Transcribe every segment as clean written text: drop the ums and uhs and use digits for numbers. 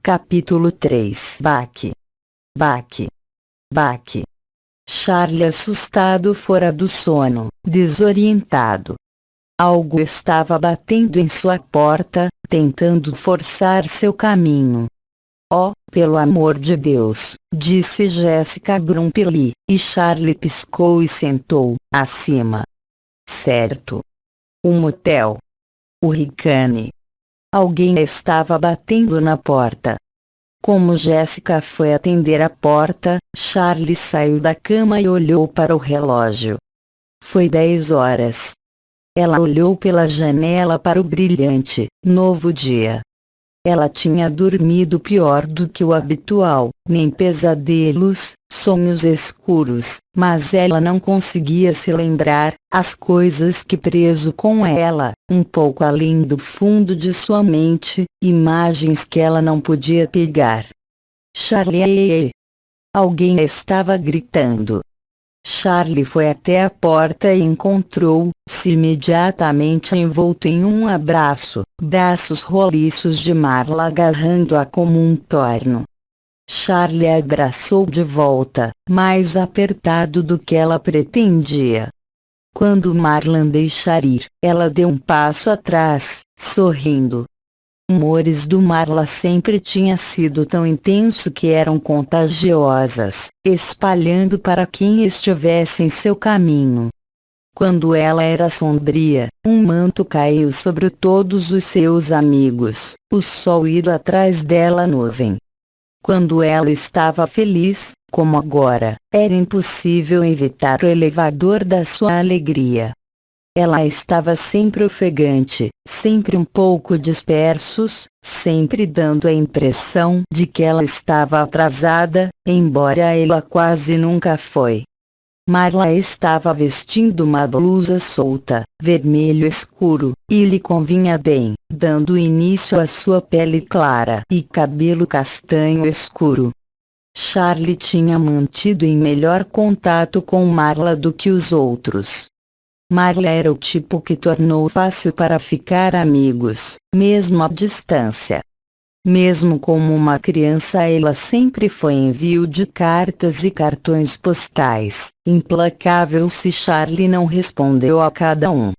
Capítulo 3. Baque. Baque. Baque. Charlie, assustado, fora do sono, desorientado. Algo estava batendo em sua porta, tentando forçar seu caminho. Oh, pelo amor de Deus, disse Jessica Grumpily, e Charlie piscou e sentou, acima. Certo. Um motel. Hurricane. Alguém estava batendo na porta. Como Jessica foi atender a porta, Charlie saiu da cama e olhou para o relógio. Foi 10 horas. Ela olhou pela janela para o brilhante, novo dia. Ela tinha dormido pior do que o habitual, nem pesadelos, sonhos escuros, mas ela não conseguia se lembrar, as coisas que preso com ela, um pouco além do fundo de sua mente, imagens que ela não podia pegar. Charlie! Alguém estava gritando. Charlie foi até a porta e encontrou-se imediatamente envolto em um abraço, braços roliços de Marla agarrando-a como um torno. Charlie a abraçou de volta, mais apertado do que ela pretendia. Quando Marla deixar ir, ela deu um passo atrás, sorrindo. Humores do Marla sempre tinha sido tão intenso que eram contagiosas, espalhando para quem estivesse em seu caminho. Quando ela era sombria, um manto caiu sobre todos os seus amigos, o sol indo atrás dela nuvem. Quando ela estava feliz, como agora, era impossível evitar o elevador da sua alegria. Ela estava sempre ofegante, sempre um pouco dispersos, sempre dando a impressão de que ela estava atrasada, embora ela quase nunca foi. Marla estava vestindo uma blusa solta, vermelho escuro, e lhe convinha bem, dando início à sua pele clara e cabelo castanho escuro. Charlie tinha mantido em melhor contato com Marla do que os outros. Marla era o tipo que tornou fácil para ficar amigos, mesmo à distância. Mesmo como uma criança, ela sempre foi envio de cartas e cartões postais, implacável se Charlie não respondeu a cada um.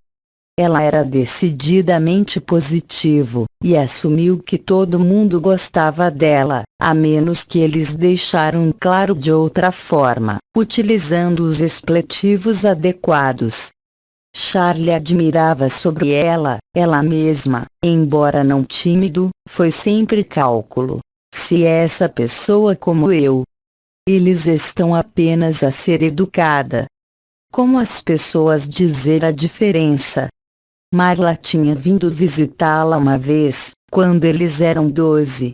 Ela era decididamente positivo, e assumiu que todo mundo gostava dela, a menos que eles deixaram claro de outra forma, utilizando os expletivos adequados. Charlie admirava sobre ela mesma, embora não tímido, foi sempre cálculo. Se essa pessoa como eu. Eles estão apenas a ser educada. Como as pessoas dizer a diferença? Marla tinha vindo visitá-la uma vez, quando eles eram 12.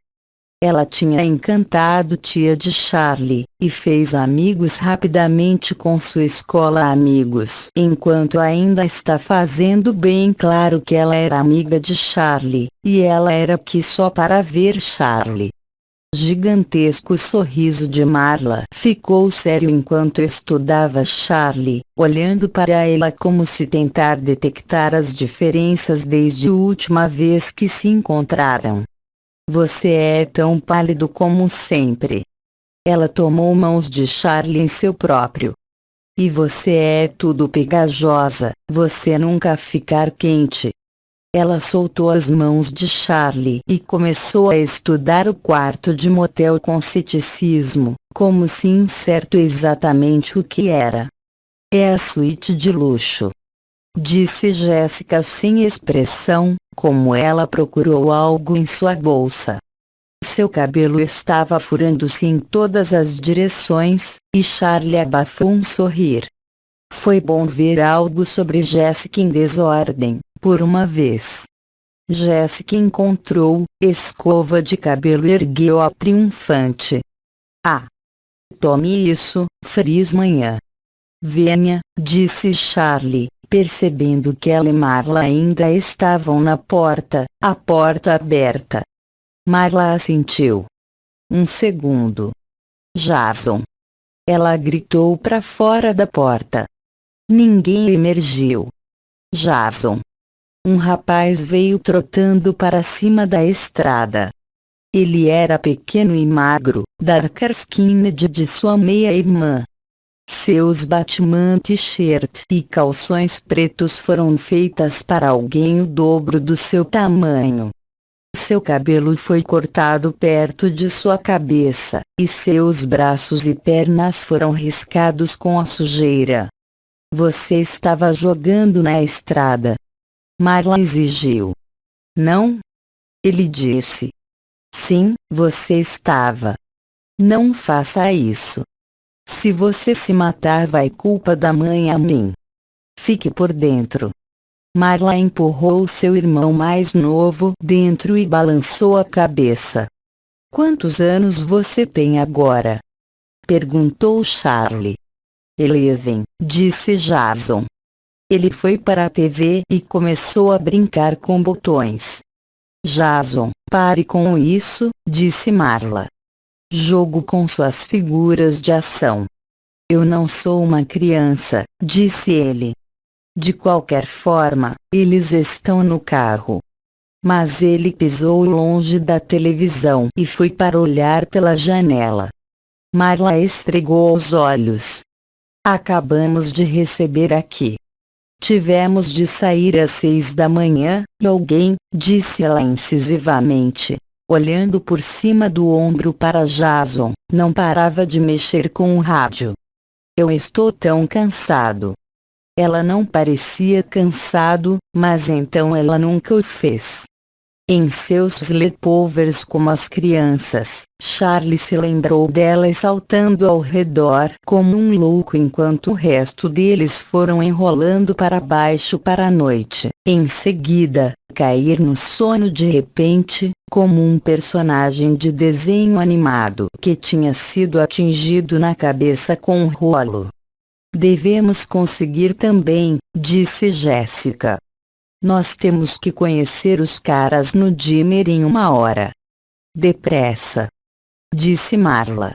Ela tinha encantado tia de Charlie, e fez amigos rapidamente com sua escola amigos. Enquanto ainda está fazendo bem claro que ela era amiga de Charlie, e ela era aqui só para ver Charlie. O gigantesco sorriso de Marla ficou sério enquanto estudava Charlie, olhando para ela como se tentar detectar as diferenças desde a última vez que se encontraram. Você é tão pálido como sempre. Ela tomou mãos de Charlie em seu próprio. E você é tudo pegajosa, você nunca ficar quente. Ela soltou as mãos de Charlie e começou a estudar o quarto de motel com ceticismo, como se incerto exatamente o que era. É a suíte de luxo, disse Jessica sem expressão, como ela procurou algo em sua bolsa. Seu cabelo estava furando-se em todas as direções, e Charlie abafou um sorrir. Foi bom ver algo sobre Jessica em desordem, por uma vez. Jessica encontrou, escova de cabelo e ergueu-a triunfante. Ah! Tome isso, feliz manhã. Venha, disse Charlie, percebendo que ela e Marla ainda estavam na porta, a porta aberta. Marla assentiu. Um segundo. Jason! Ela gritou para fora da porta. Ninguém emergiu. Jason! Um rapaz veio trotando para cima da estrada. Ele era pequeno e magro, dark skinned de sua meia-irmã. Seus Batman t-shirt e calções pretos foram feitas para alguém o dobro do seu tamanho. Seu cabelo foi cortado perto de sua cabeça, e seus braços e pernas foram riscados com a sujeira. Você estava jogando na estrada. Marla exigiu. Não? Ele disse. Sim, você estava. Não faça isso. Se você se matar, vai culpa da mãe a mim. Fique por dentro. Marla empurrou seu irmão mais novo dentro e balançou a cabeça. Quantos anos você tem agora? Perguntou Charlie. 11, disse Jason. Ele foi para a TV e começou a brincar com botões. Jason, pare com isso, disse Marla. Jogo com suas figuras de ação. Eu não sou uma criança, disse ele. De qualquer forma, eles estão no carro. Mas ele pisou longe da televisão e foi para olhar pela janela. Marla esfregou os olhos. Acabamos de receber aqui. Tivemos de sair às 6 da manhã, e alguém, disse ela incisivamente, olhando por cima do ombro para Jason, não parava de mexer com o rádio. Eu estou tão cansado. Ela não parecia cansado, mas então ela nunca o fez. Em seus sleepovers como as crianças, Charlie se lembrou dela saltando ao redor como um louco enquanto o resto deles foram enrolando para baixo para a noite. Em seguida, cair no sono de repente, como um personagem de desenho animado que tinha sido atingido na cabeça com um rolo. Devemos conseguir também, disse Jéssica. Nós temos que conhecer os caras no Dimmer em 1 hora. Depressa, disse Marla.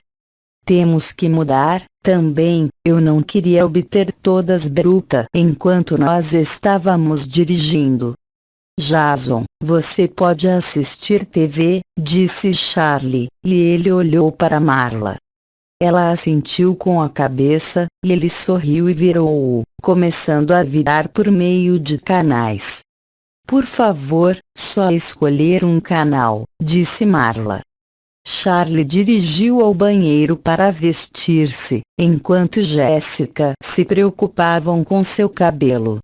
Temos que mudar, também, eu não queria obter todas bruta enquanto nós estávamos dirigindo. Jason, você pode assistir TV, disse Charlie, e ele olhou para Marla. Ela assentiu com a cabeça, e ele sorriu e virou-o, começando a virar por meio de canais. Por favor, só escolher um canal, disse Marla. Charlie dirigiu ao banheiro para vestir-se, enquanto Jéssica se preocupavam com seu cabelo.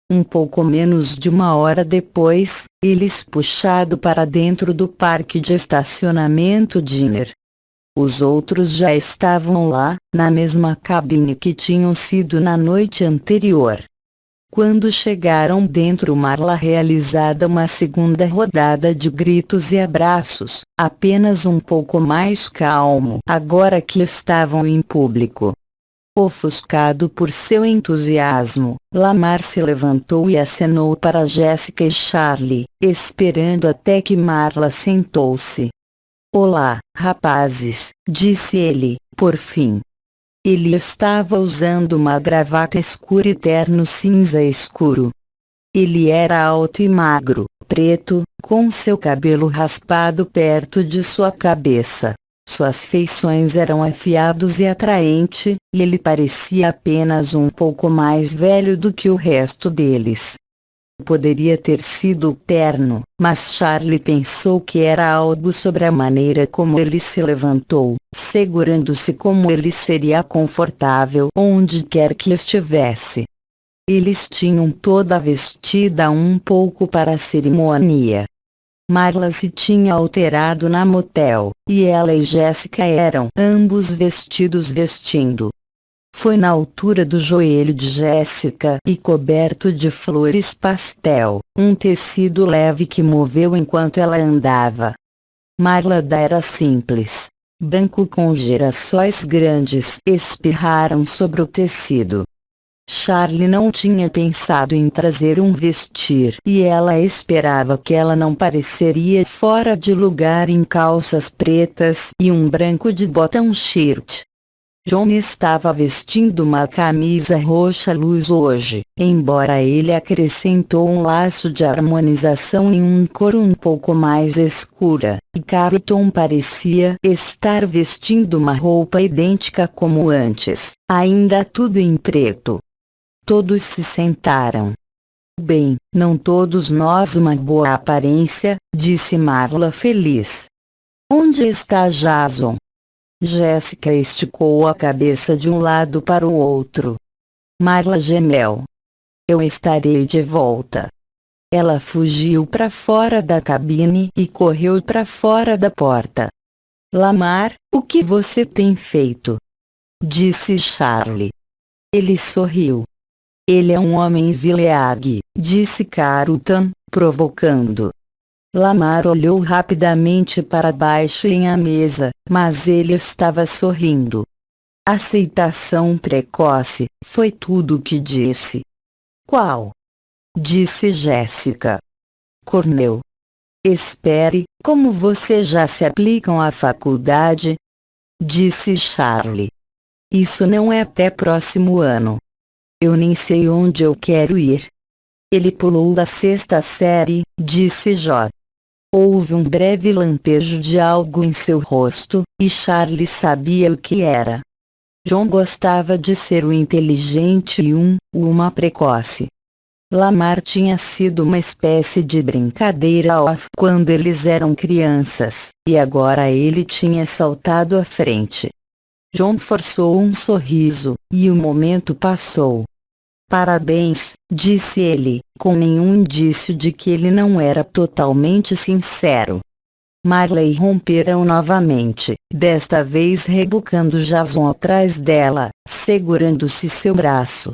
Um pouco menos de 1 hora depois, eles puxado para dentro do parque de estacionamento Dimmer. Os outros já estavam lá, na mesma cabine que tinham sido na noite anterior. Quando chegaram dentro, Marla realizada uma segunda rodada de gritos e abraços, apenas um pouco mais calmo agora que estavam em público. Ofuscado por seu entusiasmo, Lamar se levantou e acenou para Jéssica e Charlie, esperando até que Marla sentou-se. Olá, rapazes, disse ele, por fim. Ele estava usando uma gravata escura e terno cinza escuro. Ele era alto e magro, preto, com seu cabelo raspado perto de sua cabeça. Suas feições eram afiados e atraentes, e ele parecia apenas um pouco mais velho do que o resto deles. Poderia ter sido o terno, mas Charlie pensou que era algo sobre a maneira como ele se levantou, segurando-se como ele seria confortável onde quer que estivesse. Eles tinham toda vestida um pouco para a cerimônia. Marla se tinha alterado na motel, e ela e Jéssica eram ambos vestidos vestindo. Foi na altura do joelho de Jéssica e coberto de flores pastel, um tecido leve que moveu enquanto ela andava. Marla era simples. Branco com girassóis grandes espirraram sobre o tecido. Charlie não tinha pensado em trazer um vestir e ela esperava que ela não pareceria fora de lugar em calças pretas e um branco de botão shirt. John estava vestindo uma camisa roxa luz hoje, embora ele acrescentou um laço de harmonização em uma cor um pouco mais escura, e Carlton parecia estar vestindo uma roupa idêntica como antes, ainda tudo em preto. Todos se sentaram. Bem, não todos nós uma boa aparência, disse Marla feliz. Onde está Jason? Jéssica esticou a cabeça de um lado para o outro. Marla gemeu. Eu estarei de volta. Ela fugiu para fora da cabine e correu para fora da porta. Lamar, o que você tem feito? Disse Charlie. Ele sorriu. Ele é um homem vileag, disse Carlton, provocando. Lamar olhou rapidamente para baixo em a mesa, mas ele estava sorrindo. Aceitação precoce, foi tudo o que disse. Qual? Disse Jéssica. Cornell. Espere, como você já se aplicam à faculdade? Disse Charlie. Isso não é até próximo ano. Eu nem sei onde eu quero ir. Ele pulou da sexta série, disse Jó. Houve um breve lampejo de algo em seu rosto, e Charlie sabia o que era. John gostava de ser o inteligente e uma precoce. Lamar tinha sido uma espécie de brincadeira off quando eles eram crianças, e agora ele tinha saltado à frente. John forçou um sorriso, e o momento passou. Parabéns, disse ele, com nenhum indício de que ele não era totalmente sincero. Marley romperam novamente, desta vez rebocando Jason atrás dela, segurando-se seu braço.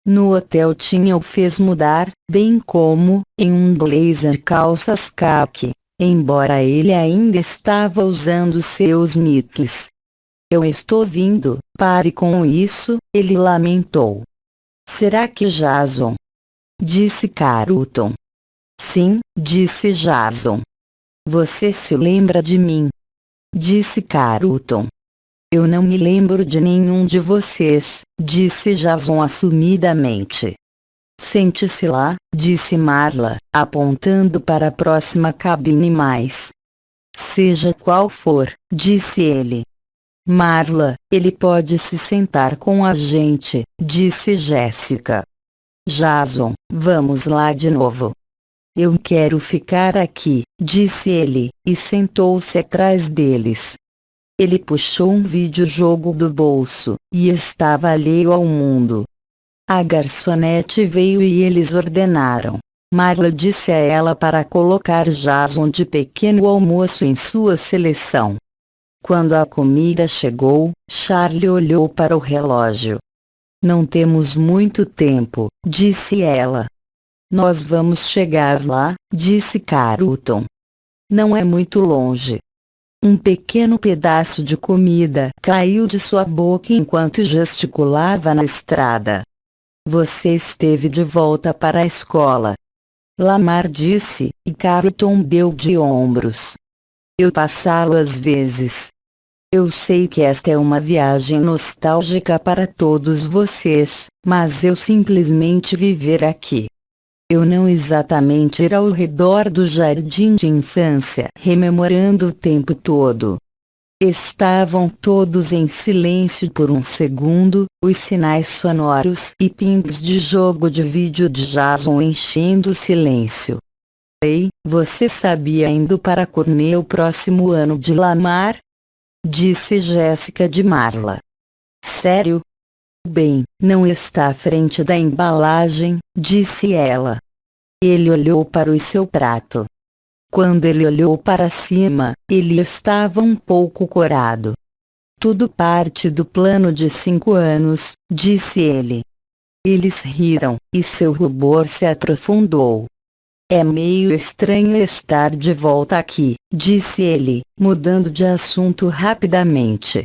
No hotel tinha o fez mudar, bem como, em um blazer calças caqui, embora ele ainda estava usando seus nicks. Eu estou vindo, pare com isso, ele lamentou. Será que Jason? Disse Carlton. Sim, disse Jason. Você se lembra de mim? Disse Carlton. Eu não me lembro de nenhum de vocês, disse Jason assumidamente. Sente-se lá, disse Marla, apontando para a próxima cabine mais. Seja qual for, disse ele. Marla, ele pode se sentar com a gente, disse Jéssica. Jason, vamos lá de novo. Eu quero ficar aqui, disse ele, e sentou-se atrás deles. Ele puxou um videojogo do bolso, e estava alheio ao mundo. A garçonete veio e eles ordenaram. Marla disse a ela para colocar Jason de pequeno almoço em sua seleção. Quando a comida chegou, Charlie olhou para o relógio. Não temos muito tempo, disse ela. Nós vamos chegar lá, disse Carlton. Não é muito longe. Um pequeno pedaço de comida caiu de sua boca enquanto gesticulava na estrada. Você esteve de volta para a escola. Lamar disse, e Carlton deu de ombros. Eu passá-lo às vezes. Eu sei que esta é uma viagem nostálgica para todos vocês, mas eu simplesmente viver aqui. Eu não exatamente ir ao redor do jardim de infância rememorando o tempo todo. Estavam todos em silêncio por um segundo, os sinais sonoros e pings de jogo de vídeo de Jason enchendo o silêncio. Ei, você sabia indo para Cornell próximo ano de Lamar? Disse Jéssica de Marla. Sério? Bem, não está à frente da embalagem, disse ela. Ele olhou para o seu prato. Quando ele olhou para cima, ele estava um pouco corado. Tudo parte do plano de 5 anos, disse ele. Eles riram, e seu rubor se aprofundou. É meio estranho estar de volta aqui, disse ele, mudando de assunto rapidamente.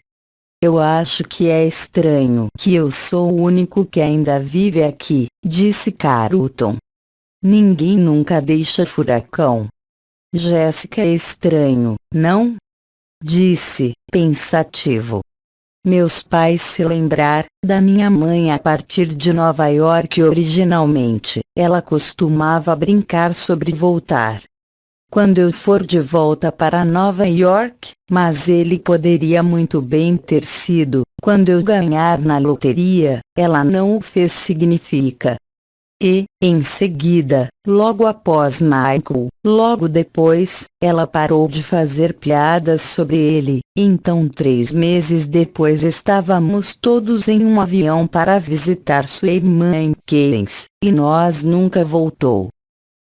Eu acho que é estranho que eu sou o único que ainda vive aqui, disse Carlton. Ninguém nunca deixa furacão. Jéssica é estranho, não? Disse, pensativo. Meus pais se lembrar da minha mãe a partir de Nova York. Originalmente, ela costumava brincar sobre voltar quando eu for de volta para Nova York, mas ele poderia muito bem ter sido quando eu ganhar na loteria. Ela não o fez. Significa. E, em seguida, logo após Michael, logo depois, ela parou de fazer piadas sobre ele. Então 3 meses depois estávamos todos em um avião para visitar sua irmã em Keynes, e nós nunca voltou.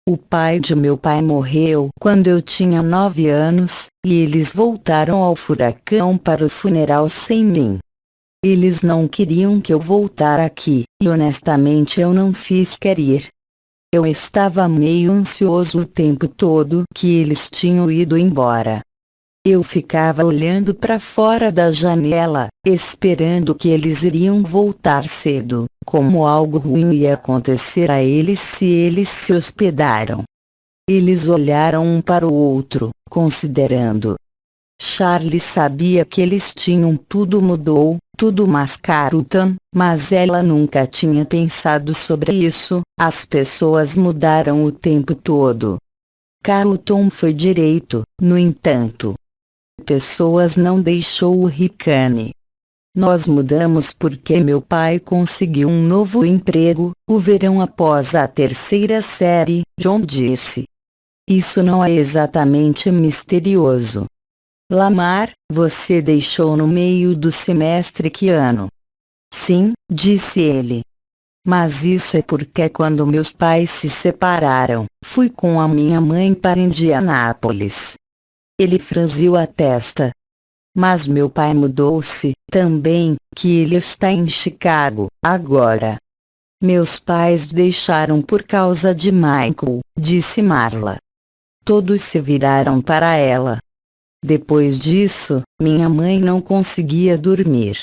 O pai de meu pai morreu quando eu tinha 9 anos, e eles voltaram ao furacão para o funeral sem mim. Eles não queriam que eu voltasse aqui, e honestamente eu não fiz querer ir. Eu estava meio ansioso o tempo todo que eles tinham ido embora. Eu ficava olhando para fora da janela, esperando que eles iriam voltar cedo, como algo ruim ia acontecer a eles se eles se hospedaram. Eles olharam um para o outro, considerando. Charlie sabia que eles tinham tudo mudou, tudo mas Carlton, mas ela nunca tinha pensado sobre isso. As pessoas mudaram o tempo todo. Carlton foi direito, no entanto. Pessoas não deixou o Ricane. Nós mudamos porque meu pai conseguiu um novo emprego, o verão após a 3ª série, John disse. Isso não é exatamente misterioso. Lamar, você deixou no meio do semestre que ano? Sim, disse ele. Mas isso é porque quando meus pais se separaram, fui com a minha mãe para Indianápolis. Ele franziu a testa. Mas meu pai mudou-se, também, que ele está em Chicago, agora. Meus pais deixaram por causa de Michael, disse Marla. Todos se viraram para ela. Depois disso, minha mãe não conseguia dormir.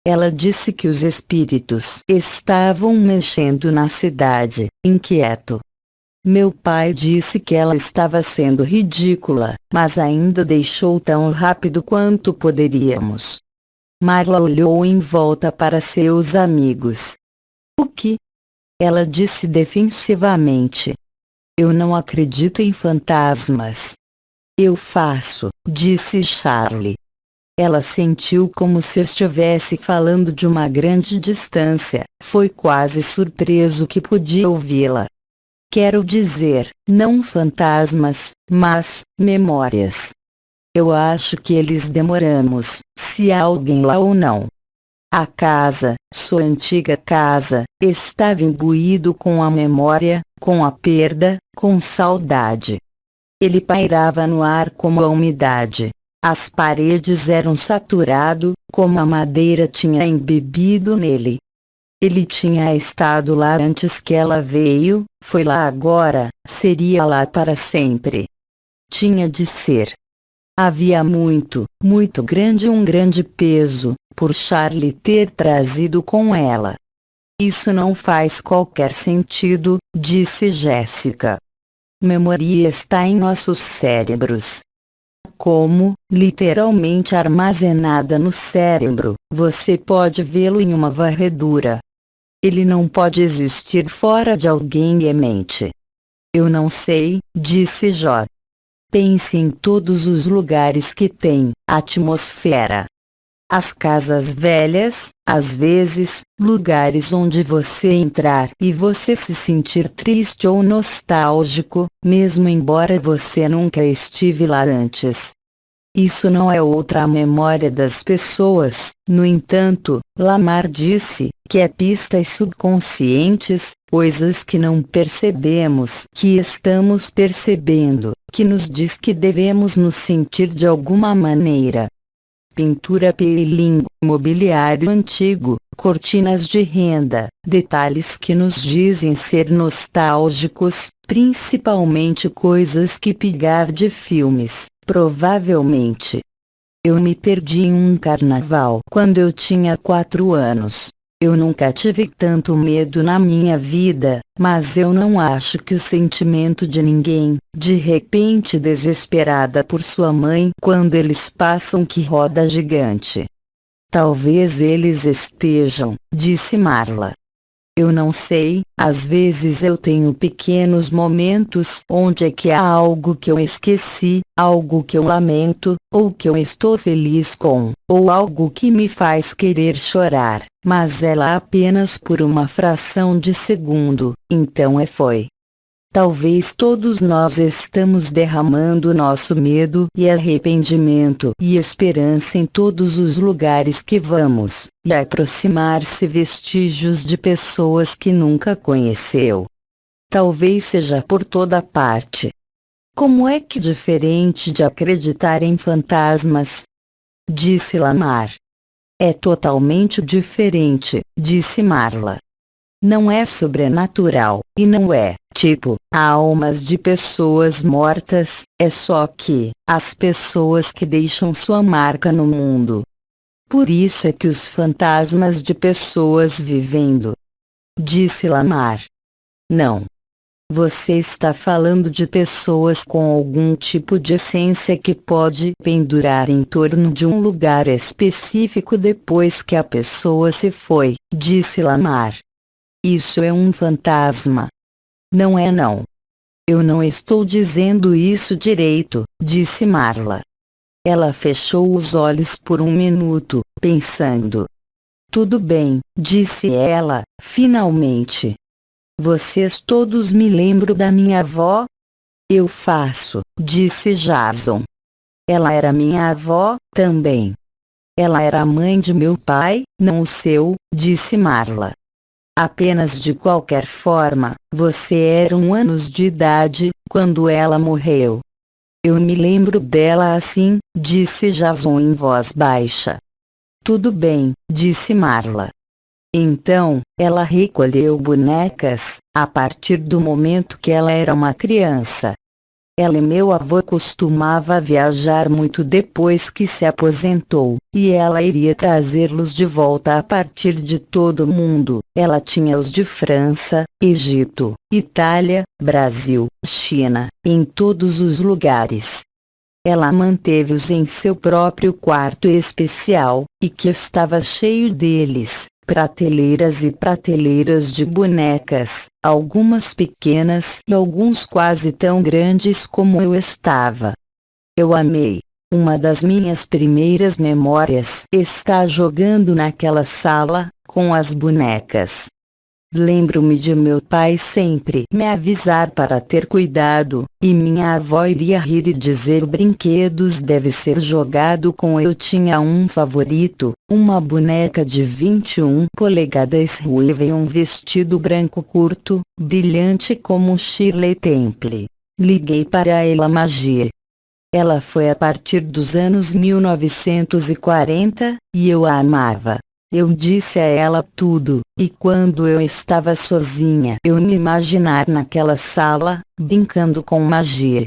Ela disse que os espíritos estavam mexendo na cidade, inquieto. Meu pai disse que ela estava sendo ridícula, mas ainda deixou tão rápido quanto poderíamos. Marla olhou em volta para seus amigos. O que? Ela disse defensivamente. Eu não acredito em fantasmas. Eu faço, disse Charlie. Ela sentiu como se estivesse falando de uma grande distância. Foi quase surpreso que podia ouvi-la. Quero dizer, não fantasmas, mas memórias. Eu acho que eles demoramos, se há alguém lá ou não. A casa, sua antiga casa, estava imbuído com a memória, com a perda, com saudade. Ele pairava no ar como a umidade. As paredes eram saturado, como a madeira tinha embebido nele. Ele tinha estado lá antes que ela veio, foi lá agora, seria lá para sempre. Tinha de ser. Havia muito, muito grande um grande peso, por Charlie ter trazido com ela. Isso não faz qualquer sentido, disse Jéssica. Memória está em nossos cérebros. Como, literalmente armazenada no cérebro, você pode vê-lo em uma varredura. Ele não pode existir fora de alguém e mente. Eu não sei, disse Jó. Pense em todos os lugares que tem atmosfera. As casas velhas, às vezes, lugares onde você entrar e você se sentir triste ou nostálgico, mesmo embora você nunca estive lá antes. Isso não é outra memória das pessoas. No entanto, Lamar disse que é pistas subconscientes, coisas que não percebemos que estamos percebendo, que nos diz que devemos nos sentir de alguma maneira. Pintura peeling, mobiliário antigo, cortinas de renda, detalhes que nos dizem ser nostálgicos, principalmente coisas que pegar de filmes, provavelmente. Eu me perdi em um carnaval quando eu tinha 4 anos. Eu nunca tive tanto medo na minha vida, mas eu não acho que o sentimento de ninguém, de repente desesperada por sua mãe quando eles passam que roda gigante. Talvez eles estejam, disse Marla. Eu não sei, às vezes eu tenho pequenos momentos onde é que há algo que eu esqueci, algo que eu lamento, ou que eu estou feliz com, ou algo que me faz querer chorar, mas é lá apenas por uma fração de segundo, então foi. Talvez todos nós estamos derramando nosso medo e arrependimento e esperança em todos os lugares que vamos, e aproximar-se vestígios de pessoas que nunca conheceu. Talvez seja por toda parte. Como é que diferente de acreditar em fantasmas? Disse Lamar. É totalmente diferente, disse Marla. Não é sobrenatural, e não é, tipo, almas de pessoas mortas, é só que, as pessoas que deixam sua marca no mundo. Por isso é que os fantasmas de pessoas vivendo. Disse Lamar. Não. Você está falando de pessoas com algum tipo de essência que pode pendurar em torno de um lugar específico depois que a pessoa se foi, disse Lamar. Isso é um fantasma. Não é não. Eu não estou dizendo isso direito, disse Marla. Ela fechou os olhos por um minuto, pensando. Tudo bem, disse ela, finalmente. Vocês todos me lembram da minha avó? Eu faço, disse Jason. Ela era minha avó, também. Ela era a mãe de meu pai, não o seu, disse Marla. Apenas de qualquer forma, você era 1 ano de idade, quando ela morreu. Eu me lembro dela assim, disse Jason em voz baixa. Tudo bem, disse Marla. Então, ela recolheu bonecas, a partir do momento que ela era uma criança. Ela e meu avô costumava viajar muito depois que se aposentou, e ela iria trazê-los de volta a partir de todo o mundo. Ela tinha os de França, Egito, Itália, Brasil, China, em todos os lugares. Ela manteve-os em seu próprio quarto especial, e que estava cheio deles. Prateleiras e prateleiras de bonecas, algumas pequenas e alguns quase tão grandes como eu estava. Eu amei. Uma das minhas primeiras memórias está jogando naquela sala, com as bonecas. Lembro-me de meu pai sempre me avisar para ter cuidado, e minha avó iria rir e dizer brinquedos deve ser jogado com. Eu tinha um favorito, uma boneca de 21 polegadas ruiva e um vestido branco curto, brilhante como Shirley Temple. Liguei para ela Magia. Ela foi a partir dos anos 1940, e eu a amava. Eu disse a ela tudo, e quando eu estava sozinha eu me imaginar naquela sala, brincando com magia.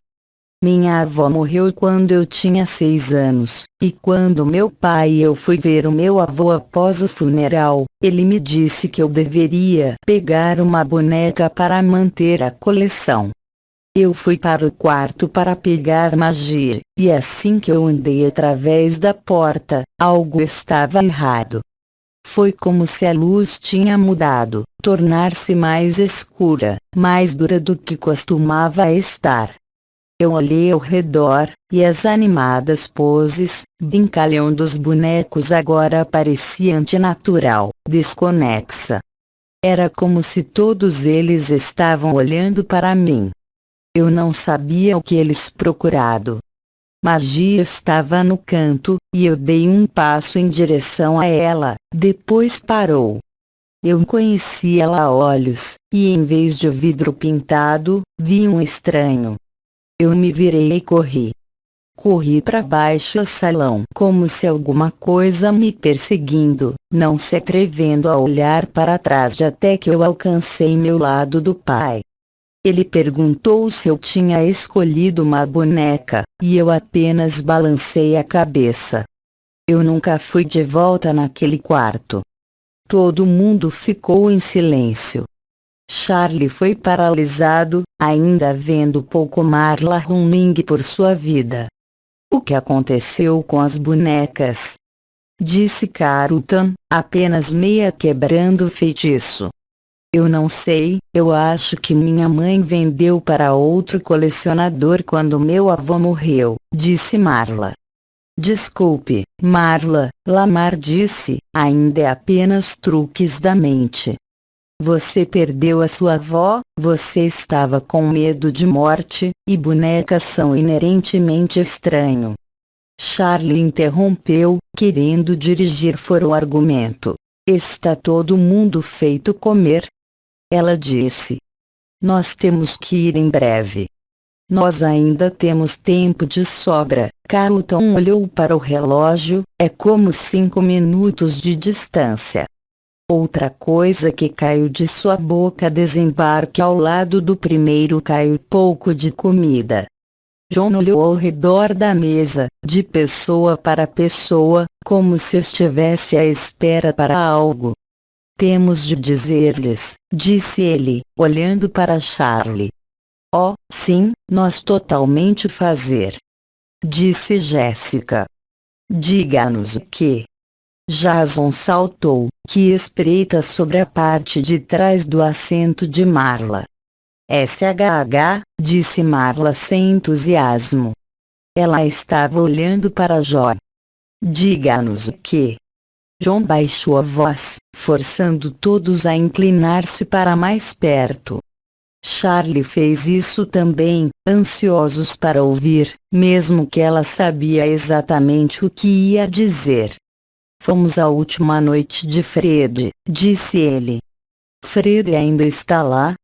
Minha avó morreu quando eu tinha 6 anos, e quando meu pai e eu fui ver o meu avô após o funeral, ele me disse que eu deveria pegar uma boneca para manter a coleção. Eu fui para o quarto para pegar magia, e assim que eu andei através da porta, algo estava errado. Foi como se a luz tinha mudado, tornar-se mais escura, mais dura do que costumava estar. Eu olhei ao redor, e as animadas poses, brincalhão dos bonecos agora parecia antinatural, desconexa. Era como se todos eles estavam olhando para mim. Eu não sabia o que eles procurado. Magia estava no canto, e eu dei um passo em direção a ela, depois parou. Eu conheci ela a olhos, e em vez de vidro pintado, vi um estranho. Eu me virei e corri. Corri para baixo do salão como se alguma coisa me perseguindo, não se atrevendo a olhar para trás até que eu alcancei meu lado do pai. Ele perguntou se eu tinha escolhido uma boneca, e eu apenas balancei a cabeça. Eu nunca fui de volta naquele quarto. Todo mundo ficou em silêncio. Charlie foi paralisado, ainda vendo pouco Marla running por sua vida. O que aconteceu com as bonecas? disse Carutan, apenas meia quebrando o feitiço. Eu não sei, eu acho que minha mãe vendeu para outro colecionador quando meu avô morreu, disse Marla. Desculpe, Marla, Lamar disse, ainda é apenas truques da mente. Você perdeu a sua avó, você estava com medo de morte, e bonecas são inerentemente estranho. Charlie interrompeu, querendo dirigir fora o argumento. Está todo mundo feito comer? Ela disse. Nós temos que ir em breve. Nós ainda temos tempo de sobra. Carlton olhou para o relógio, é como 5 minutos de distância. Outra coisa que caiu de sua boca desembarque ao lado do primeiro caiu pouco de comida. John olhou ao redor da mesa, de pessoa para pessoa, como se estivesse à espera para algo. Temos de dizer-lhes, disse ele, olhando para Charlie. Oh, sim, nós totalmente fazer. Disse Jéssica. Diga-nos o que? Jason saltou, que espreita sobre a parte de trás do assento de Marla. SHH, disse Marla sem entusiasmo. Ela estava olhando para John. Diga-nos o que? John baixou a voz, forçando todos a inclinar-se para mais perto. Charlie fez isso também, ansiosos para ouvir, mesmo que ela sabia exatamente o que ia dizer. Fomos à última noite de Fred, disse ele. Fred ainda está lá?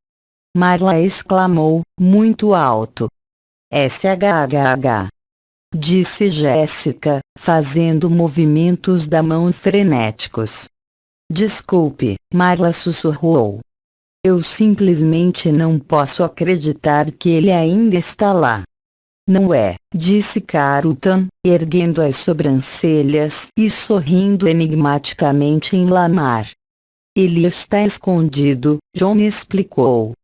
Marla exclamou, muito alto. SHHH. Disse Jéssica, fazendo movimentos da mão frenéticos. Desculpe, Marla sussurrou. Eu simplesmente não posso acreditar que ele ainda está lá. Não é, disse Carlton, erguendo as sobrancelhas e sorrindo enigmaticamente em Lamar. Ele está escondido, John explicou.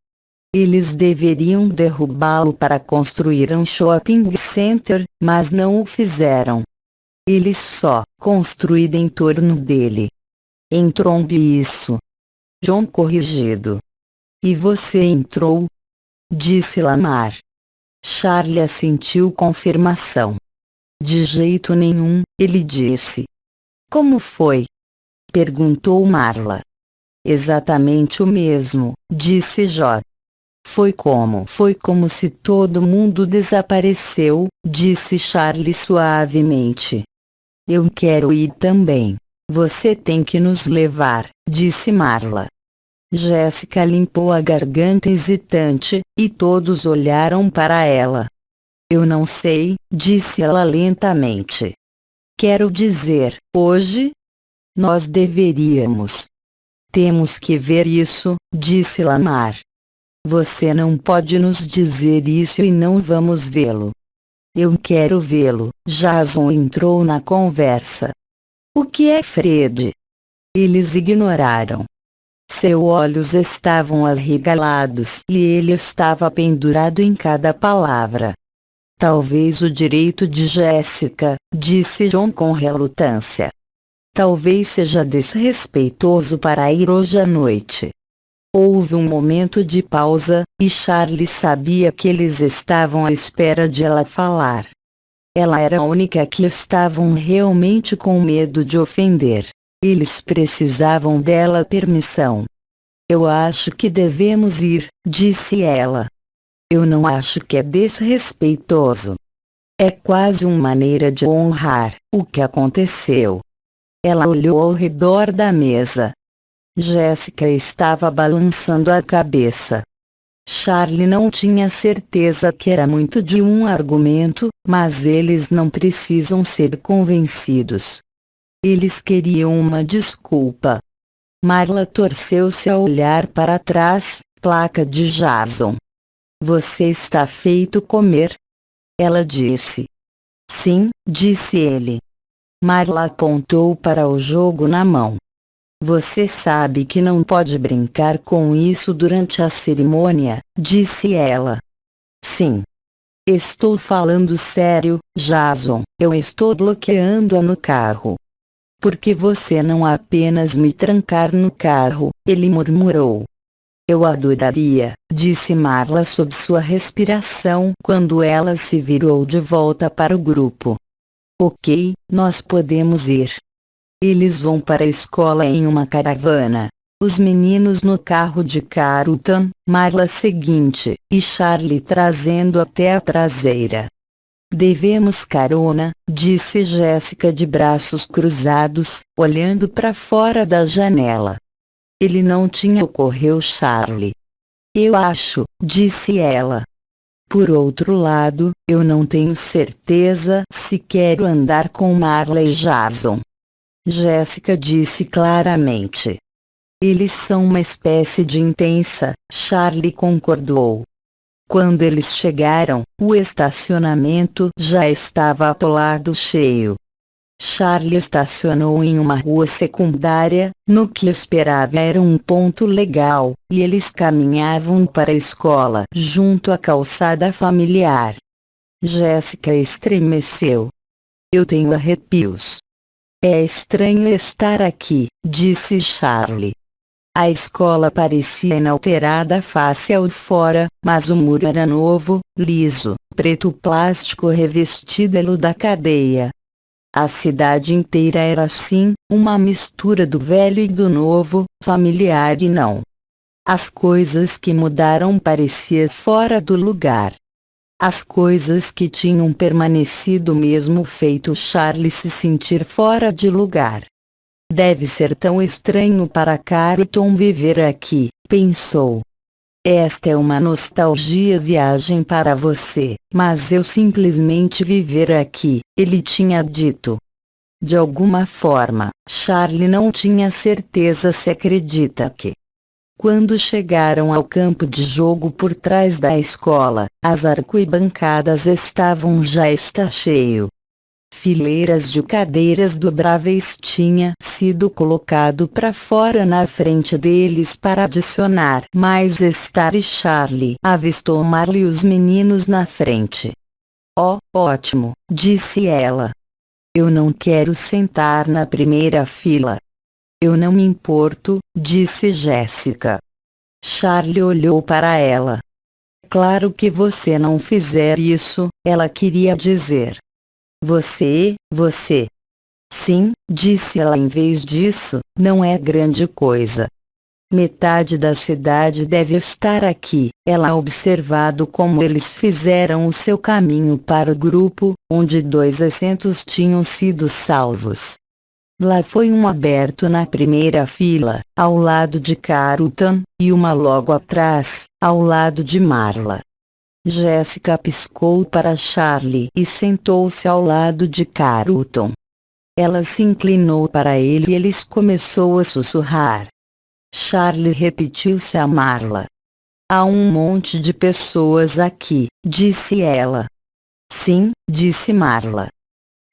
Eles deveriam derrubá-lo para construir um shopping center, mas não o fizeram. Eles só construíram em torno dele. Entrombe isso. John corrigido. E você entrou? Disse Lamar. Charlie assentiu confirmação. De jeito nenhum, ele disse. Como foi? Perguntou Marla. Exatamente o mesmo, disse Jó. Foi como se todo mundo desapareceu, disse Charlie suavemente. Eu quero ir também. Você tem que nos levar, disse Marla. Jéssica limpou a garganta hesitante, e todos olharam para ela. Eu não sei, disse ela lentamente. Quero dizer, hoje? Nós deveríamos. Temos que ver isso, disse Lamar. Você não pode nos dizer isso e não vamos vê-lo. Eu quero vê-lo. Jason entrou na conversa. O que é Fred? Eles ignoraram. Seus olhos estavam arregalados e ele estava pendurado em cada palavra. Talvez o direito de Jéssica, disse John com relutância. Talvez seja desrespeitoso para ir hoje à noite. Houve um momento de pausa, e Charlie sabia que eles estavam à espera de ela falar. Ela era a única que estavam realmente com medo de ofender. Eles precisavam dela permissão. Eu acho que devemos ir, disse ela. Eu não acho que é desrespeitoso. É quase uma maneira de honrar o que aconteceu. Ela olhou ao redor da mesa. Jéssica estava balançando a cabeça. Charlie não tinha certeza que era muito de um argumento, mas eles não precisam ser convencidos. Eles queriam uma desculpa. Marla torceu-se a olhar para trás, placa de Jason. Você está feito comer? Ela disse. Sim, disse ele. Marla apontou para o jogo na mão. Você sabe que não pode brincar com isso durante a cerimônia, disse ela. Sim. Estou falando sério, Jason, eu estou bloqueando-a no carro. Por que você não apenas me trancar no carro? Ele murmurou. Eu adoraria, disse Marla sob sua respiração quando ela se virou de volta para o grupo. Ok, nós podemos ir. Eles vão para a escola em uma caravana. Os meninos no carro de Carlton, Marla seguinte, e Charlie trazendo até a traseira. Devemos carona, disse Jéssica de braços cruzados, olhando para fora da janela. Ele não tinha ocorreu Charlie. Eu acho, disse ela. Por outro lado, eu não tenho certeza se quero andar com Marla e Jason. Jéssica disse claramente. Eles são uma espécie de intensa, Charlie concordou. Quando eles chegaram, o estacionamento já estava atolado cheio. Charlie estacionou em uma rua secundária, no que esperava era um ponto legal, e eles caminhavam para a escola junto à calçada familiar. Jéssica estremeceu. Eu tenho arrepios. É estranho estar aqui, disse Charlie. A escola parecia inalterada face ao fora, mas o muro era novo, liso, preto plástico revestido da cadeia. A cidade inteira era assim, uma mistura do velho e do novo, familiar e não. As coisas que mudaram pareciam fora do lugar. As coisas que tinham permanecido mesmo feito Charlie se sentir fora de lugar. Deve ser tão estranho para Carlton viver aqui, pensou. Esta é uma nostalgia viagem para você, mas eu simplesmente viver aqui, ele tinha dito. De alguma forma, Charlie não tinha certeza se acredita que. Quando chegaram ao campo de jogo por trás da escola, as arquibancadas estavam já está cheio. Fileiras de cadeiras dobráveis tinha sido colocado para fora na frente deles para adicionar mais estar e Charlie avistou Marla e os meninos na frente. Oh, ótimo, disse ela. Eu não quero sentar na primeira fila. Eu não me importo, disse Jéssica. Charlie olhou para ela. Claro que você não fizer isso, ela queria dizer. Você. Sim, disse ela em vez disso, não é grande coisa. Metade da cidade deve estar aqui, ela observado como eles fizeram o seu caminho para o grupo, onde 2 assentos tinham sido salvos. Lá foi um aberto na primeira fila, ao lado de Carlton, e uma logo atrás, ao lado de Marla. Jéssica piscou para Charlie e sentou-se ao lado de Carlton. Ela se inclinou para ele e eles começou a sussurrar. Charlie repetiu-se a Marla. Há um monte de pessoas aqui, disse ela. Sim, disse Marla.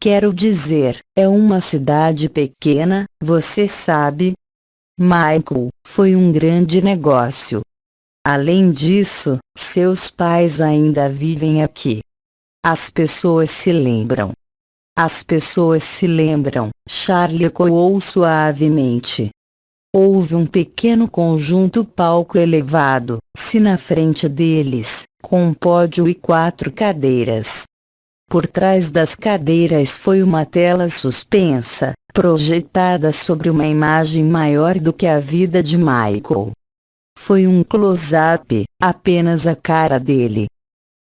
Quero dizer, é uma cidade pequena, você sabe? Michael, foi um grande negócio. Além disso, seus pais ainda vivem aqui. As pessoas se lembram. As pessoas se lembram, Charlie ecoou suavemente. Houve um pequeno conjunto palco elevado, se na frente deles, com um pódio e 4 cadeiras. Por trás das cadeiras foi uma tela suspensa, projetada sobre uma imagem maior do que a vida de Michael. Foi um close-up, apenas a cara dele.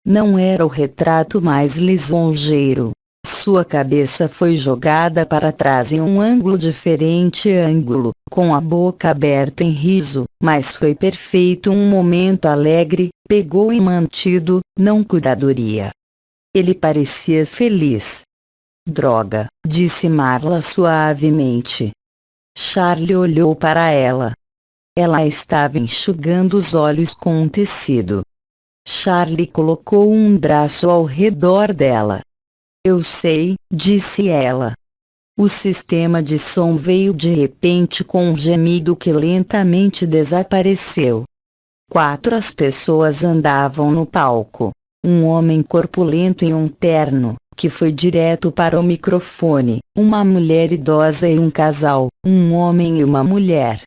Não era o retrato mais lisonjeiro. Sua cabeça foi jogada para trás em um ângulo diferente com a boca aberta em riso, mas foi perfeito um momento alegre, pegou e mantido, não curadoria. Ele parecia feliz. Droga, disse Marla suavemente. Charlie olhou para ela. Ela estava enxugando os olhos com um tecido. Charlie colocou um braço ao redor dela. Eu sei, disse ela. O sistema de som veio de repente com um gemido que lentamente desapareceu. 4 as pessoas andavam no palco. Um homem corpulento em um terno, que foi direto para o microfone, uma mulher idosa e um casal, um homem e uma mulher.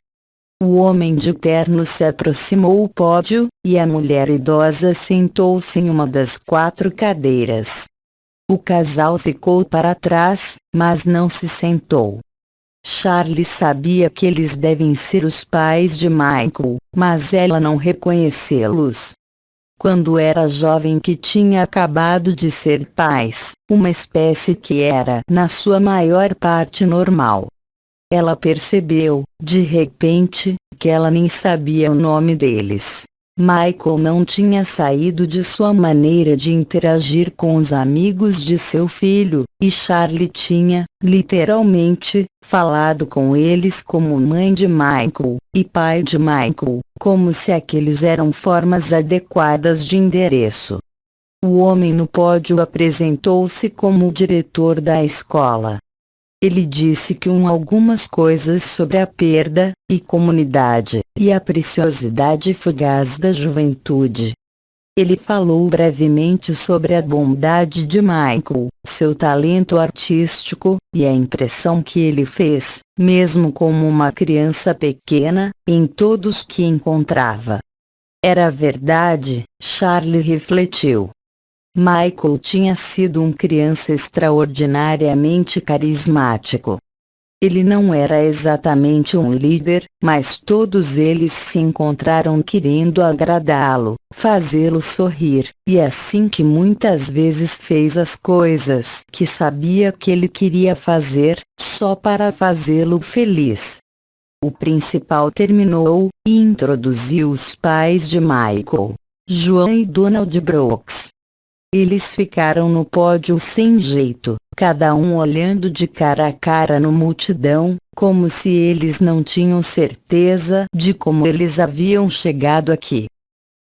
O homem de terno se aproximou do pódio, e a mulher idosa sentou-se em uma das 4 cadeiras. O casal ficou para trás, mas não se sentou. Charlie sabia que eles devem ser os pais de Michael, mas ela não reconhecê-los. Quando era jovem que tinha acabado de ser pais, uma espécie que era na sua maior parte normal. Ela percebeu, de repente, que ela nem sabia o nome deles. Michael não tinha saído de sua maneira de interagir com os amigos de seu filho, e Charlie tinha, literalmente, falado com eles como mãe de Michael, e pai de Michael, como se aqueles eram formas adequadas de endereço. O homem no pódio apresentou-se como o diretor da escola. Ele disse que algumas coisas sobre a perda, e comunidade, e a preciosidade fugaz da juventude. Ele falou brevemente sobre a bondade de Michael, seu talento artístico, e a impressão que ele fez, mesmo como uma criança pequena, em todos que encontrava. Era verdade, Charlie refletiu. Michael tinha sido um criança extraordinariamente carismático. Ele não era exatamente um líder, mas todos eles se encontraram querendo agradá-lo, fazê-lo sorrir, e assim que muitas vezes fez as coisas que sabia que ele queria fazer, só para fazê-lo feliz. O principal terminou, e introduziu os pais de Michael, Joan e Donald Brooks. Eles ficaram no pódio sem jeito, cada um olhando de cara a cara no multidão, como se eles não tinham certeza de como eles haviam chegado aqui.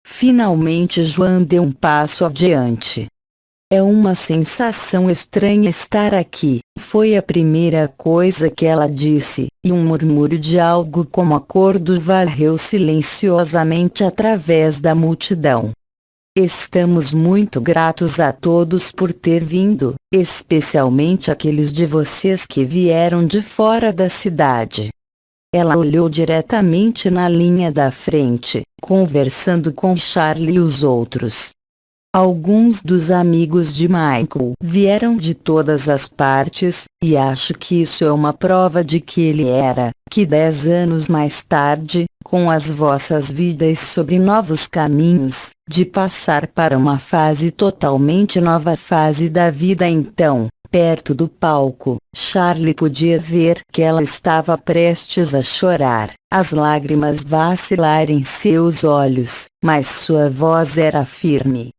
Finalmente Joan deu um passo adiante. É uma sensação estranha estar aqui, foi a primeira coisa que ela disse, e um murmúrio de algo como acordo varreu silenciosamente através da multidão. Estamos muito gratos a todos por ter vindo, especialmente aqueles de vocês que vieram de fora da cidade. Ela olhou diretamente na linha da frente, conversando com Charlie e os outros. Alguns dos amigos de Michael vieram de todas as partes, e acho que isso é uma prova de que ele era, que 10 anos mais tarde, com as vossas vidas sobre novos caminhos, de passar para uma fase totalmente nova fase da vida então, perto do palco, Charlie podia ver que ela estava prestes a chorar, as lágrimas vacilar em seus olhos, mas sua voz era firme.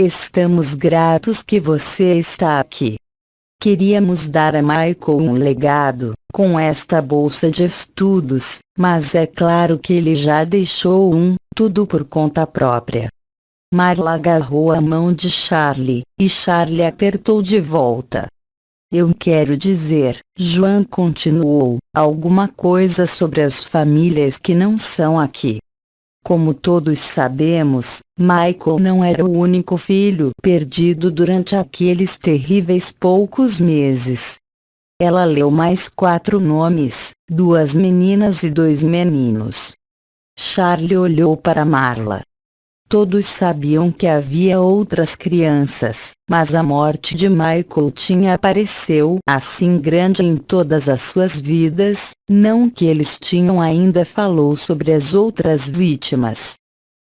Estamos gratos que você está aqui. Queríamos dar a Michael um legado, com esta bolsa de estudos, mas é claro que ele já deixou tudo por conta própria. Marla agarrou a mão de Charlie, e Charlie apertou de volta. Eu quero dizer, Joan continuou, alguma coisa sobre as famílias que não são aqui. Como todos sabemos, Michael não era o único filho perdido durante aqueles terríveis poucos meses. Ela leu mais 4 nomes, 2 meninas e 2 meninos. Charlie olhou para Marla. Todos sabiam que havia outras crianças, mas a morte de Michael tinha apareceu assim grande em todas as suas vidas, não que eles tinham ainda falou sobre as outras vítimas.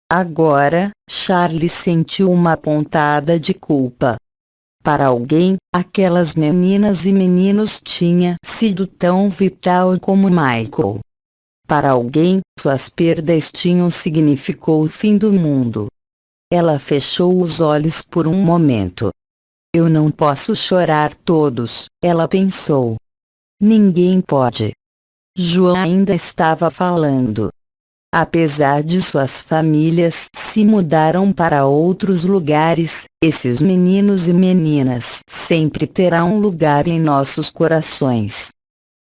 Agora, Charlie sentiu uma pontada de culpa. Para alguém, aquelas meninas e meninos tinha sido tão vital como Michael. Para alguém, suas perdas tinham significado o fim do mundo. Ela fechou os olhos por um momento. Eu não posso chorar todos, ela pensou. Ninguém pode. Joan ainda estava falando. Apesar de suas famílias se mudaram para outros lugares, esses meninos e meninas sempre terão um lugar em nossos corações.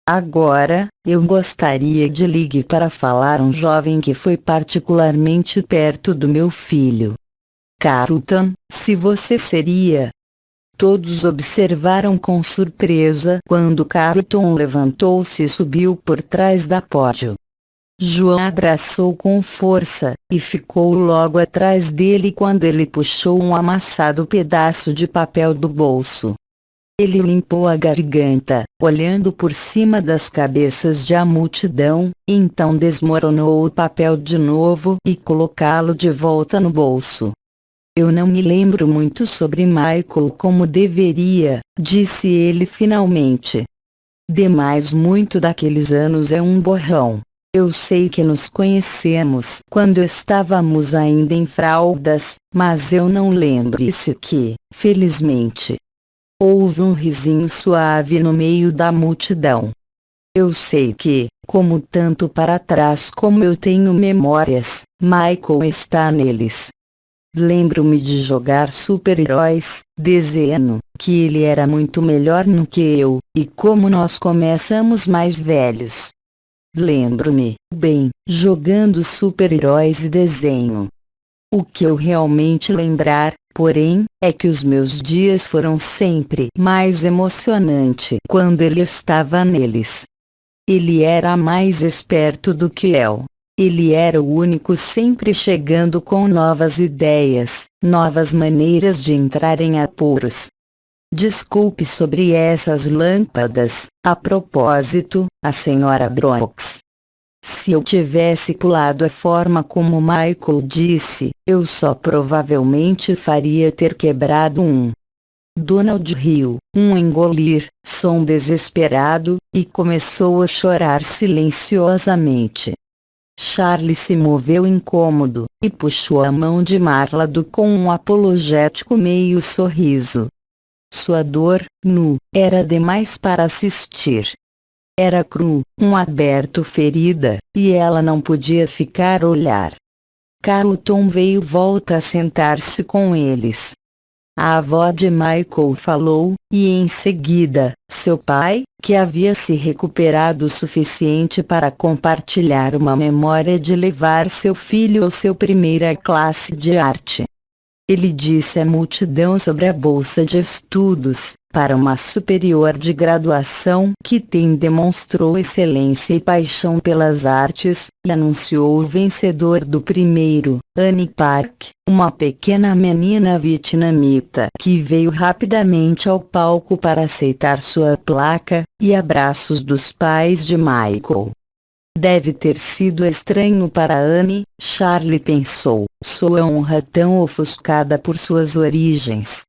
Agora, eu gostaria de ligar para falar um jovem que foi particularmente perto do meu filho. Carlton, se você seria. Todos observaram com surpresa quando Carlton levantou-se e subiu por trás da pódio. João abraçou com força, e ficou logo atrás dele quando ele puxou um amassado pedaço de papel do bolso. Ele limpou a garganta, olhando por cima das cabeças da multidão, então desmoronou o papel de novo e colocá-lo de volta no bolso. Eu não me lembro muito sobre Michael como deveria, disse ele finalmente. Demais muito daqueles anos é um borrão. Eu sei que nos conhecemos quando estávamos ainda em fraldas, mas eu não lembro-se que, felizmente. Houve um risinho suave no meio da multidão. Eu sei que, como tanto para trás como eu tenho memórias, Michael está neles. Lembro-me de jogar super-heróis, dizendo que ele era muito melhor no que eu, e como nós começamos mais velhos. Lembro-me, bem, jogando super-heróis e desenho. O que eu realmente lembrar, porém, é que os meus dias foram sempre mais emocionantes quando ele estava neles. Ele era mais esperto do que eu. Ele era o único sempre chegando com novas ideias, novas maneiras de entrar em apuros. Desculpe sobre essas lâmpadas, a propósito, a senhora Brooks. Se eu tivesse pulado a forma como Michael disse, eu só provavelmente faria ter quebrado um. Donald riu, engolir, som desesperado, e começou a chorar silenciosamente. Charlie se moveu incômodo, e puxou a mão de Marlado com um apologético meio sorriso. Sua dor, era demais para assistir. Era cru, aberto ferida, e ela não podia ficar a olhar. Carlton veio volta a sentar-se com eles. A avó de Michael falou, e em seguida, seu pai, que havia se recuperado o suficiente para compartilhar uma memória de levar seu filho ao seu primeira classe de arte. Ele disse à multidão sobre a bolsa de estudos, para uma superior de graduação que demonstrou excelência e paixão pelas artes, e anunciou o vencedor do primeiro, Annie Park, uma pequena menina vietnamita que veio rapidamente ao palco para aceitar sua placa, e abraços dos pais de Michael. Deve ter sido estranho para Annie, Charlie pensou, sua honra tão ofuscada por suas origens.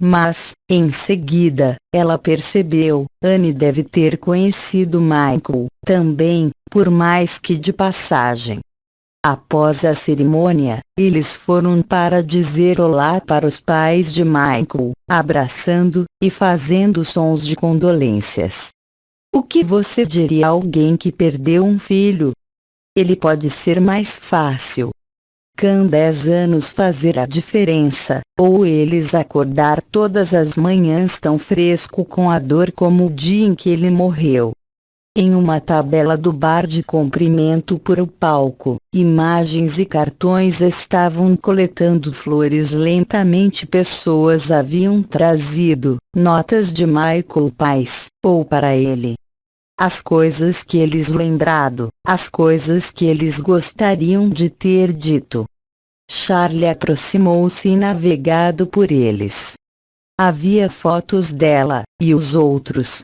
Mas, em seguida, ela percebeu, Annie deve ter conhecido Michael, também, por mais que de passagem. Após a cerimônia, eles foram para dizer olá para os pais de Michael, abraçando, e fazendo sons de condolências. O que você diria a alguém que perdeu um filho? Ele pode ser mais fácil. Com 10 anos fazer a diferença, ou eles acordar todas as manhãs tão fresco com a dor como o dia em que ele morreu. Em uma tabela do bar de comprimento por o palco, imagens e cartões estavam coletando flores lentamente. Pessoas haviam trazido notas de Michael Pais, ou para ele. As coisas que eles lembrado, as coisas que eles gostariam de ter dito. Charlie aproximou-se e navegado por eles. Havia fotos dela, e os outros,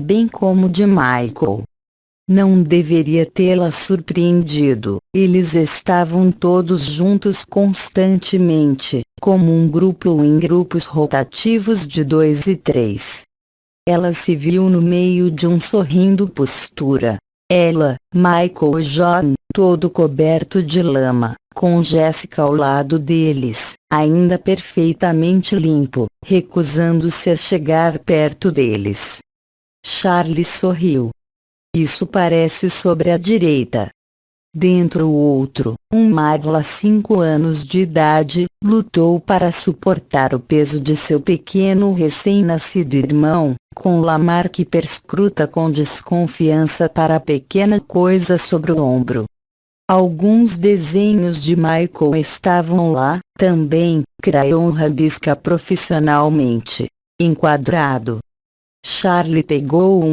bem como de Michael. Não deveria tê-la surpreendido, eles estavam todos juntos constantemente, como um grupo ou em grupos rotativos de 2 e 3. Ela se viu no meio de um sorrindo postura. Ela, Michael e John, todo coberto de lama, com Jessica ao lado deles, ainda perfeitamente limpo, recusando-se a chegar perto deles. Charlie sorriu. Isso parece sobre a direita. Dentro o outro, Marla 5 anos de idade, lutou para suportar o peso de seu pequeno recém-nascido irmão, com Lamar que perscruta com desconfiança para a pequena coisa sobre o ombro. Alguns desenhos de Michael estavam lá, também, crayon rabisca profissionalmente. enquadrado. Charlie pegou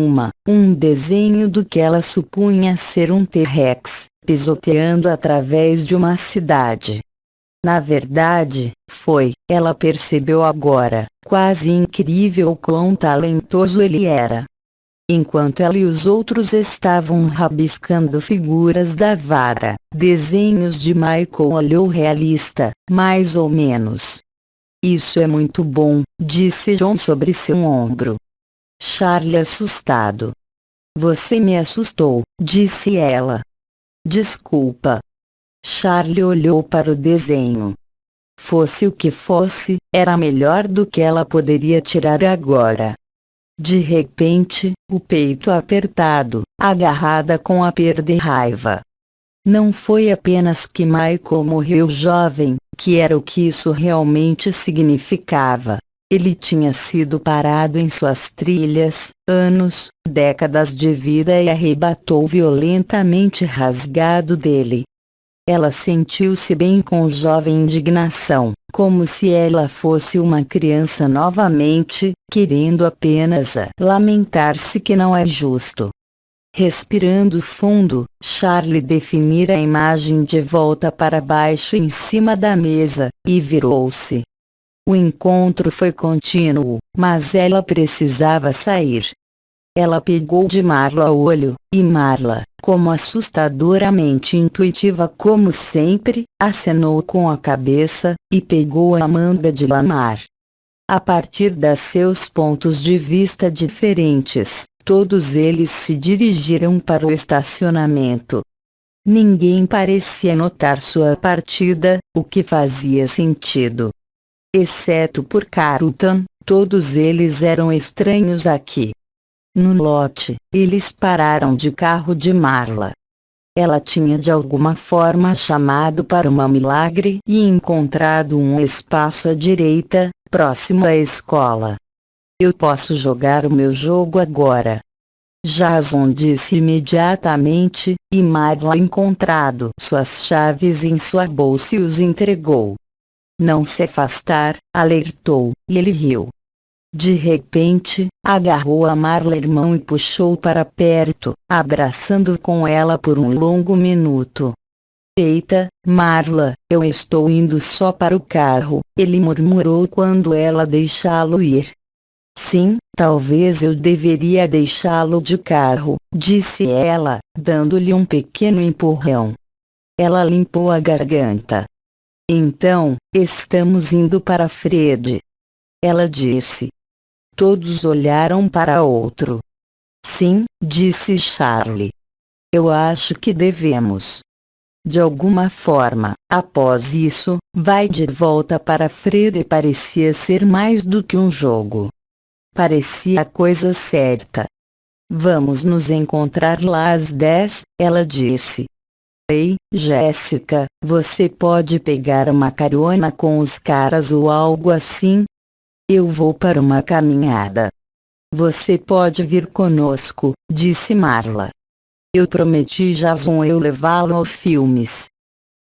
um desenho do que ela supunha ser um T-Rex, pisoteando através de uma cidade. Na verdade, ela percebeu agora, quase incrível quão talentoso ele era. Enquanto ela e os outros estavam rabiscando figuras da vara, desenhos de Michael olhou realista, mais ou menos. Isso é muito bom, disse John sobre seu ombro. Charlie assustado. Você me assustou, disse ela. Desculpa. Charlie olhou para o desenho. Fosse o que fosse, era melhor do que ela poderia tirar agora. De repente, o peito apertado, agarrada com a perda e raiva. Não foi apenas que Michael morreu jovem, que era o que isso realmente significava. Ele tinha sido parado em suas trilhas, anos, décadas de vida e arrebatou violentamente rasgado dele. Ela sentiu-se bem com jovem indignação, como se ela fosse uma criança novamente, querendo apenas lamentar-se que não é justo. Respirando fundo, Charlie definira a imagem de volta para baixo em cima da mesa, e virou-se. O encontro foi contínuo, mas ela precisava sair. Ela pegou de Marla o olho, e Marla, como assustadoramente intuitiva como sempre, acenou com a cabeça, e pegou a manga de Lamar. A partir de seus pontos de vista diferentes, todos eles se dirigiram para o estacionamento. Ninguém parecia notar sua partida, o que fazia sentido. Exceto por Carlton, todos eles eram estranhos aqui. No lote, eles pararam de carro de Marla. Ela tinha de alguma forma chamado para um milagre e encontrado um espaço à direita, próximo à escola. Eu posso jogar o meu jogo agora. Jason disse imediatamente, e Marla encontrado suas chaves em sua bolsa e os entregou. Não se afastar, alertou, e ele riu. De repente, agarrou a Marla irmão e puxou para perto, abraçando com ela por um longo minuto. Eita, Marla, eu estou indo só para o carro, ele murmurou quando ela deixá-lo ir. Sim, talvez eu deveria deixá-lo de carro, disse ela, dando-lhe um pequeno empurrão. Ela limpou a garganta. Então, estamos indo para Fred. Ela disse. Todos olharam para outro. Sim, disse Charlie. Eu acho que devemos. De alguma forma, após isso, vai de volta para Fred parecia ser mais do que um jogo. Parecia a coisa certa. Vamos nos encontrar lá às 10, ela disse. Ei, Jéssica, você pode pegar uma carona com os caras ou algo assim? Eu vou para uma caminhada. Você pode vir conosco, disse Marla. Eu prometi Jason eu levá-lo aos filmes.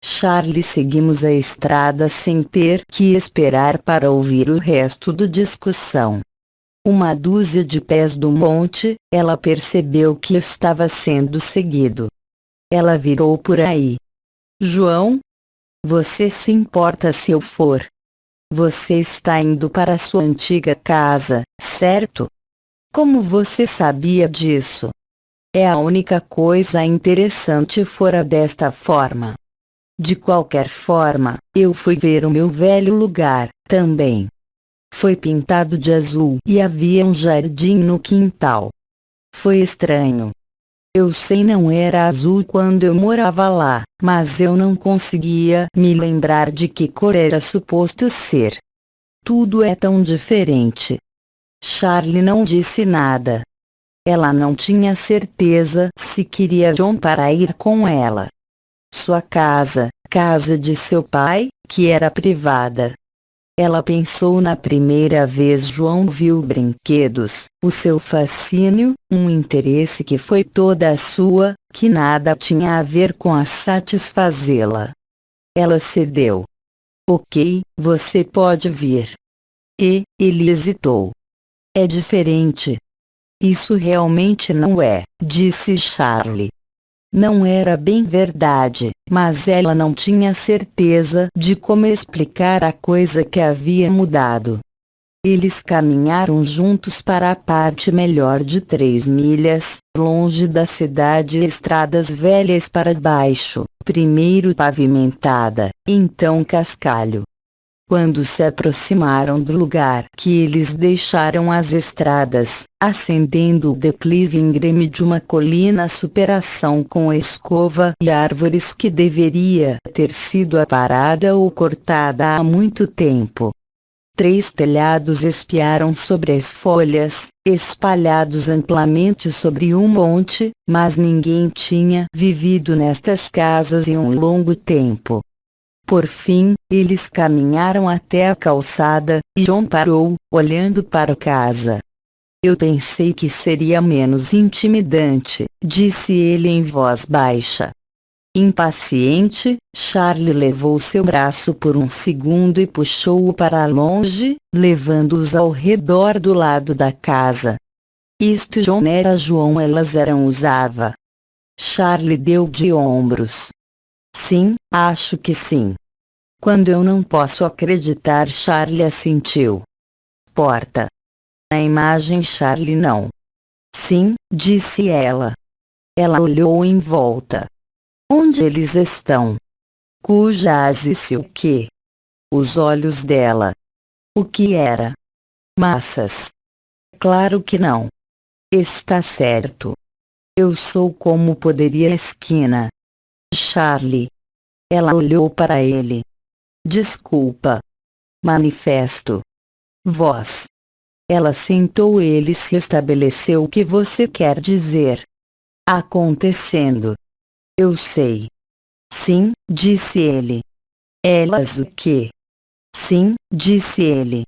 Charlie seguimos a estrada sem ter que esperar para ouvir o resto da discussão. Uma dúzia de pés do monte, ela percebeu que estava sendo seguido. Ela virou por aí. João? Você se importa se eu for? Você está indo para sua antiga casa, certo? Como você sabia disso? É a única coisa interessante fora desta forma. De qualquer forma, eu fui ver o meu velho lugar, também. Foi pintado de azul e havia um jardim no quintal. Foi estranho. Eu sei não era azul quando eu morava lá, mas eu não conseguia me lembrar de que cor era suposto ser. Tudo é tão diferente. Charlie não disse nada. Ela não tinha certeza se queria John para ir com ela. Sua casa de seu pai, que era privada. Ela pensou na primeira vez João viu brinquedos, o seu fascínio, um interesse que foi toda sua, que nada tinha a ver com a satisfazê-la. Ela cedeu. Ok, você pode vir. Ele hesitou. É diferente. Isso realmente não é, disse Charlie. Não era bem verdade, mas ela não tinha certeza de como explicar a coisa que havia mudado. Eles caminharam juntos para a parte melhor de 3 milhas, longe da cidade, e estradas velhas para baixo, primeiro pavimentada, então cascalho. Quando se aproximaram do lugar que eles deixaram as estradas, ascendendo o declive íngreme de uma colina à superação com escova e árvores que deveria ter sido aparada ou cortada há muito tempo. 3 telhados espiaram sobre as folhas, espalhados amplamente sobre um monte, mas ninguém tinha vivido nestas casas em um longo tempo. Por fim, eles caminharam até a calçada, e John parou, olhando para a casa. Eu pensei que seria menos intimidante, disse ele em voz baixa. Impaciente, Charlie levou seu braço por um segundo e puxou-o para longe, levando-os ao redor do lado da casa. Isto John era João, elas eram usava. Charlie deu de ombros. Sim, acho que sim. Quando eu não posso acreditar, Charlie assentiu. Porta. Na imagem Charlie não. Sim, disse ela. Ela olhou em volta. Onde eles estão? Cujaze-se o quê? Os olhos dela. O que era? Massas. Claro que não. Está certo. Eu sou como poderia esquina. Charlie. Ela olhou para ele. Desculpa. Manifesto. Voz. Ela sentou, ele se estabeleceu. O que você quer dizer? Acontecendo. Eu sei. Sim, disse ele. Elas o quê? Sim, disse ele.